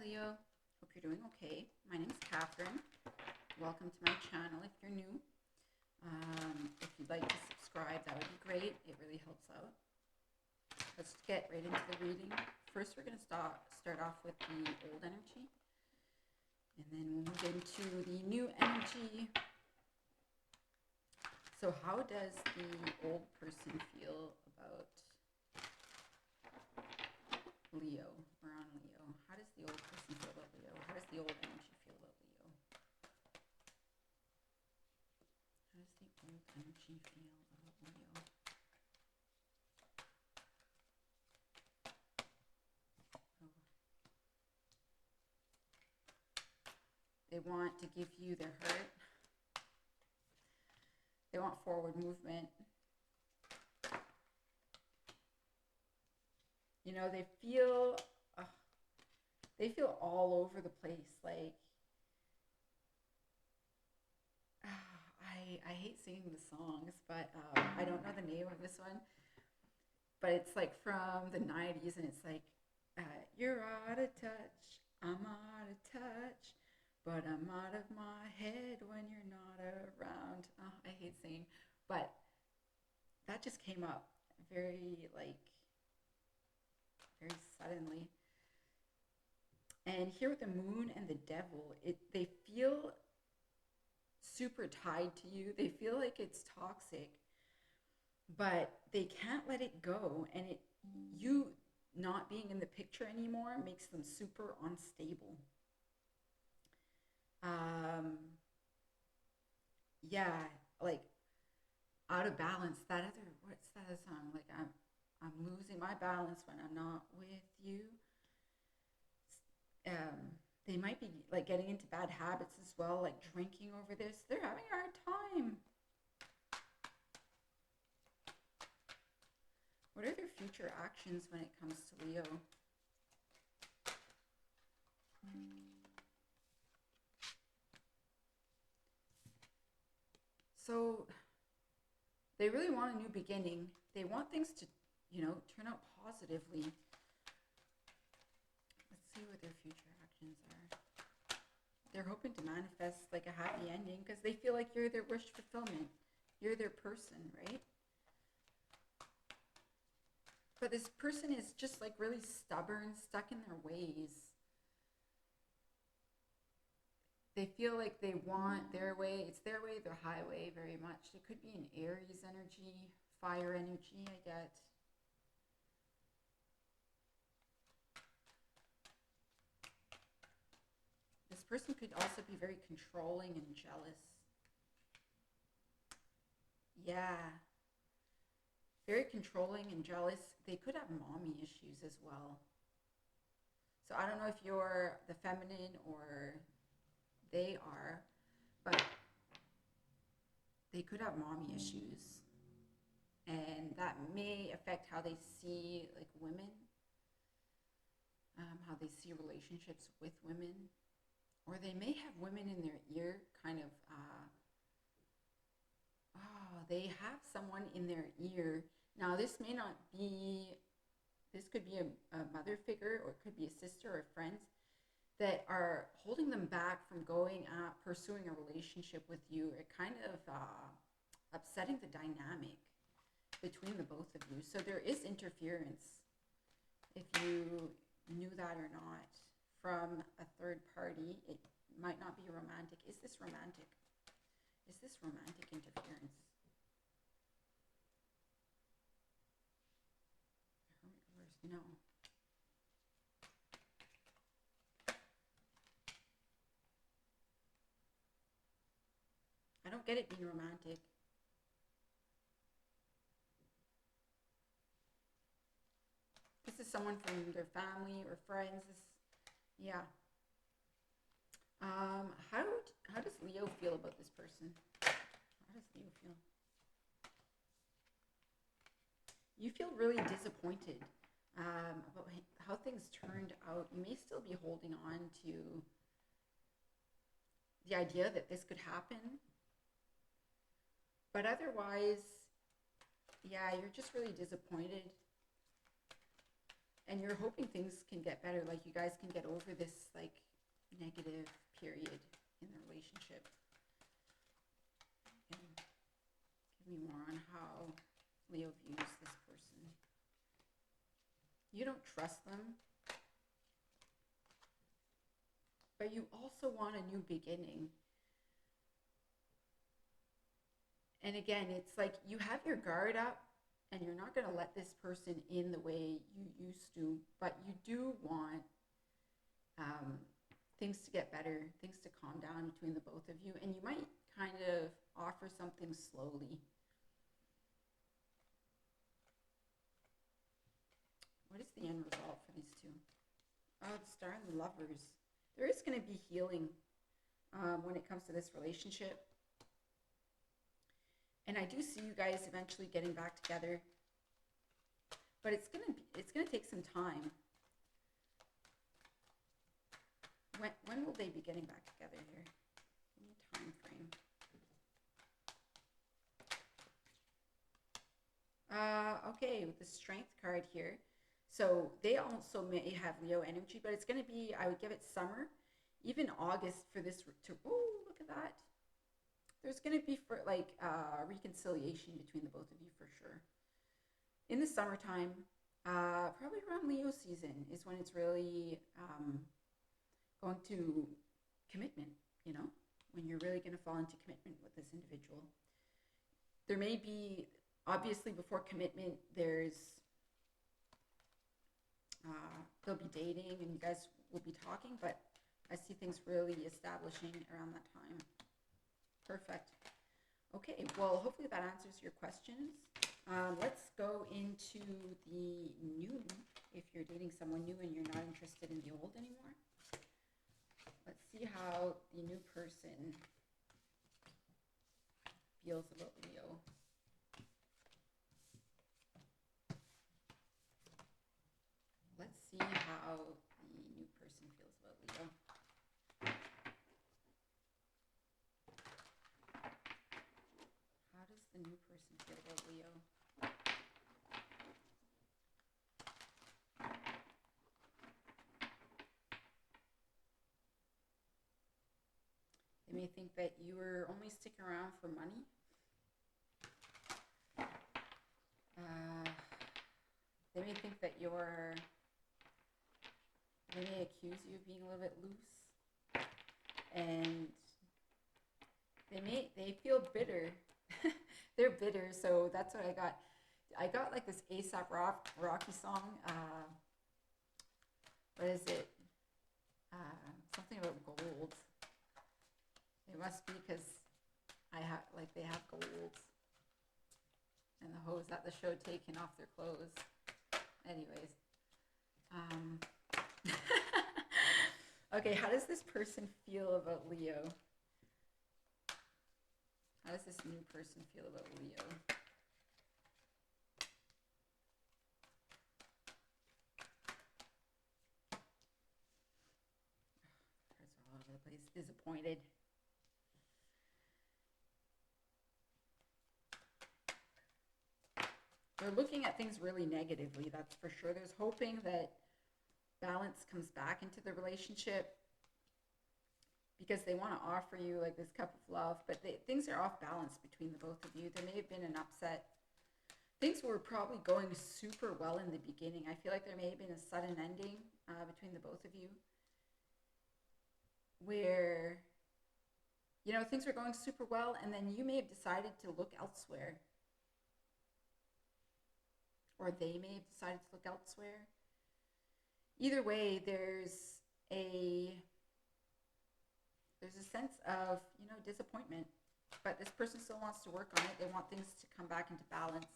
Leo. Hope you're doing okay. My name is Catherine. Welcome to my channel if you're new. If you'd like to subscribe, that would be great. It really helps out. Let's get right into the reading. First, we're going to start off with the old energy, and then we'll move into the new energy. So how does the old person feel about Leo? We're on Leo. How does the old person feel about Leo? How does the old energy feel about Leo? How does the old energy feel about Leo? Oh. They want to give you their heart. They want forward movement. You know, they feel all over the place. Like, I hate singing the songs, but I don't know the name of this one. But it's like from the 90s, and it's like, you're out of touch, I'm out of touch, but I'm out of my head when you're not around. Oh, I hate singing, but that just came up very suddenly. And here with the moon and the devil, they feel super tied to you. They feel like it's toxic, but they can't let it go. And you not being in the picture anymore makes them super unstable. Yeah, like out of balance. What's that song? Like I'm losing my balance when I'm not with you. They might be like getting into bad habits as well, like drinking over this. They're having a hard time. What are their future actions when it comes to Leo? So they really want a new beginning. They want things to, turn out positively. Let's see what their future actions are. They're hoping to manifest like a happy ending because they feel like you're their wish fulfillment. You're their person, right? But this person is just like really stubborn, stuck in their ways. They feel like they want their way. It's their way, their highway, very much. It could be an Aries energy, fire energy, I get. This person could also be very controlling and jealous. Yeah. Very controlling and jealous. They could have mommy issues as well. So I don't know if you're the feminine or they are, but they could have mommy issues. And that may affect how they see like women, how they see relationships with women. Or they may have women in their ear kind of, they have someone in their ear. Now this may not be, this could be a mother figure, or it could be a sister or friends that are holding them back from going pursuing a relationship with you. It kind of upsetting the dynamic between the both of you. So there is interference, if you knew that or not, from a third party. It might not be romantic. Is this romantic? Is this romantic interference? No. I don't get it being romantic. This is someone from their family or friends. Yeah. How does Leo feel about this person? How does Leo feel? You feel really disappointed about how things turned out. You may still be holding on to the idea that this could happen, but otherwise, yeah, you're just really disappointed, and you're hoping things can get better. Like you guys can get over this like trust them. But you also want a new beginning. And again, it's like you have your guard up and you're not going to let this person in the way you used to, but you do want things to get better, things to calm down between the both of you, and you might kind of offer something slowly. What is the end result for these two? Oh, the Star and the Lovers. There is going to be healing when it comes to this relationship. And I do see you guys eventually getting back together. But it's gonna take some time. When will they be getting back together here? Give me a time frame. Okay, with the Strength card here. So they also may have Leo energy, but it's going to be, I would give it summer, even August for this to, oh, look at that. There's going to be for like reconciliation between the both of you for sure. In the summertime, probably around Leo season is when it's really going to commitment, you know, when you're really going to fall into commitment with this individual. There may be, obviously before commitment, they'll be dating and you guys will be talking, but I see things really establishing around that time. Perfect. Okay, well, hopefully that answers your questions. Let's go into the new, if you're dating someone new and you're not interested in the old anymore. Let's see how the new person feels about Leo. Let's see how the new person feels about Leo. How does the new person feel about Leo? They may think that you were only sticking around for money. They may think that they may accuse you of being a little bit loose. And they feel bitter. They're bitter, so that's what I got. I got like this A$AP Rocky song. What is it? Something about gold. It must be because they have gold. And the hoes at the show taking off their clothes. Anyways. Okay, how does this person feel about Leo? How does this new person feel about Leo? Cards are all over the place. Disappointed. They're looking at things really negatively, that's for sure. There's hoping that balance comes back into the relationship because they want to offer you like this cup of love, but things are off balance between the both of you. There may have been an upset. Things were probably going super well in the beginning. I feel like there may have been a sudden ending between the both of you where, you know, things were going super well and then you may have decided to look elsewhere. Or they may have decided to look elsewhere. Either way, there's a sense of, you know, disappointment. But this person still wants to work on it. They want things to come back into balance.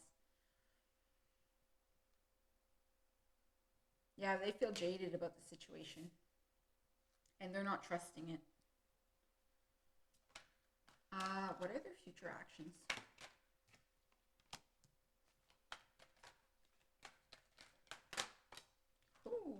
Yeah, they feel jaded about the situation. And they're not trusting it. What are their future actions? Ooh.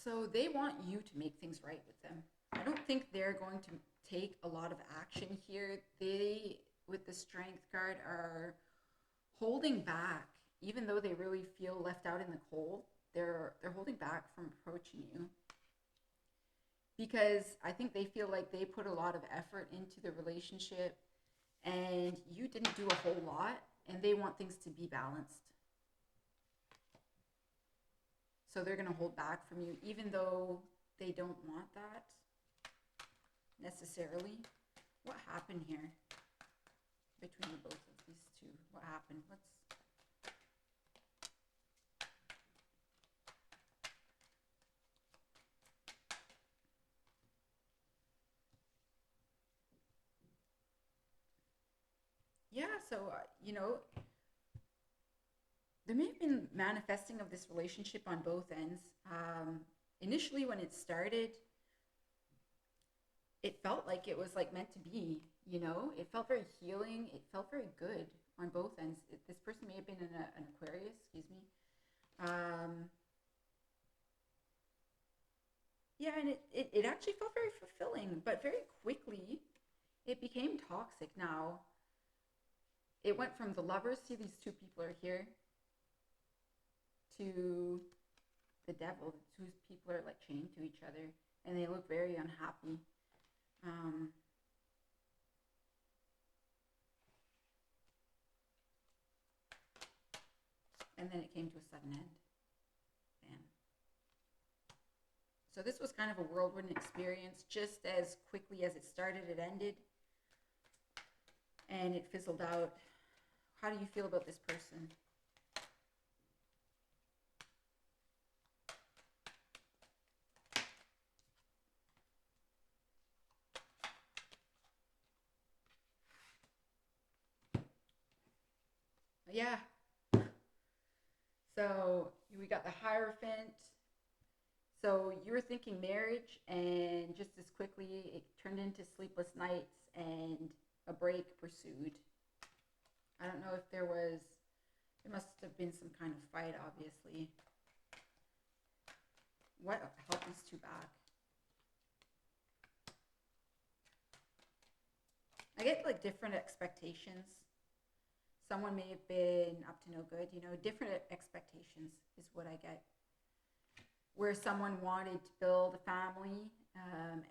So they want you to make things right with them. I don't think they're going to take a lot of action here. They, with the Strength card, are holding back, even though they really feel left out in the cold. They're holding back from approaching you. because I think they feel like they put a lot of effort into the relationship and you didn't do a whole lot, and they want things to be balanced. So they're going to hold back from you, even though they don't want that necessarily. What happened here between the both of these two? What happened? What's yeah, so there may have been manifesting of this relationship on both ends. Initially, when it started, it felt like it was like meant to be. It felt very healing. It felt very good on both ends. This person may have been an Aquarius. Excuse me. Um, yeah, and it actually felt very fulfilling, but very quickly it became toxic. Now it went from the lovers, see these two people are here, to the devil. The two people are like chained to each other, and they look very unhappy. Um, and then it came to a sudden end. Bam. So this was kind of a whirlwind experience. Just as quickly as it started, it ended, and it fizzled out. How do you feel about this person? Yeah. So we got the Hierophant. So you were thinking marriage, and just as quickly it turned into sleepless nights and a break pursued. I don't know if there must have been some kind of fight, obviously. What held these two back? I get like different expectations. Someone may have been up to no good, different expectations is what I get. Where someone wanted to build a family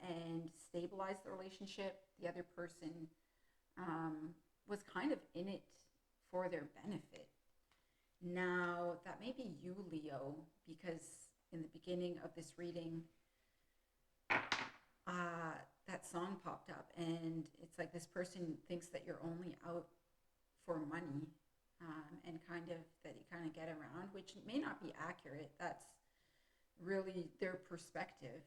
and stabilize the relationship, the other person was kind of in it for their benefit. Now, that may be you, Leo, because in the beginning of this reading, that song popped up, and it's like this person thinks that you're only out for money, and kind of that you kind of get around, which may not be accurate. That's really their perspective.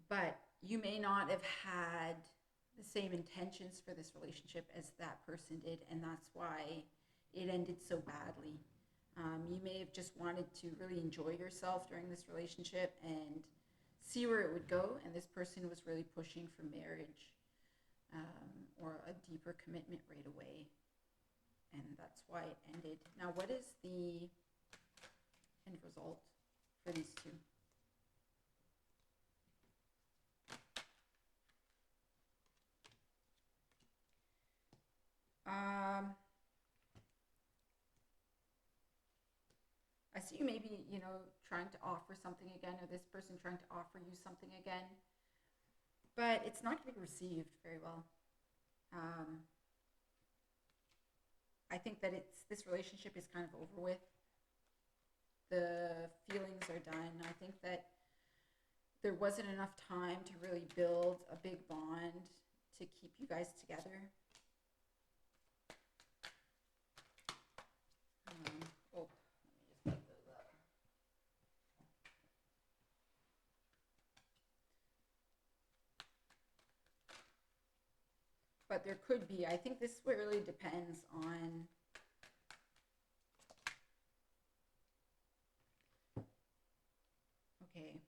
But you may not have had the same intentions for this relationship as that person did, and that's why it ended so badly. You may have just wanted to really enjoy yourself during this relationship and see where it would go, and this person was really pushing for marriage, or a deeper commitment right away, and that's why it ended. Now, what is the end result for these two? I see you maybe, trying to offer something again, or this person trying to offer you something again, but it's not going to be received very well. Um, I think that this relationship is kind of over with. The feelings are done. I think that there wasn't enough time to really build a big bond to keep you guys together. Oh, let me just pick those up. But there could be. I think this really depends on okay.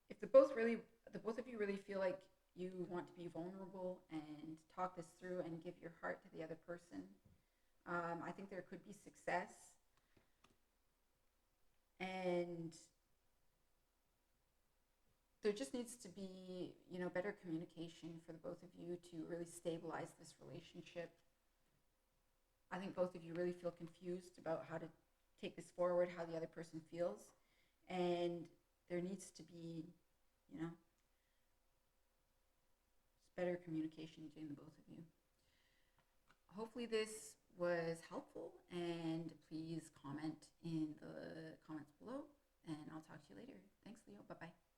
If the both of you really feel like you want to be vulnerable and talk this through and give your heart to the other person, I think there could be success. And there just needs to be, better communication for the both of you to really stabilize this relationship. I think both of you really feel confused about how to take this forward, how the other person feels. And there needs to be, you know, better communication between the both of you. Hopefully this was helpful, and please comment in the comments below, and I'll talk to you later. Thanks, Leo. Bye-bye.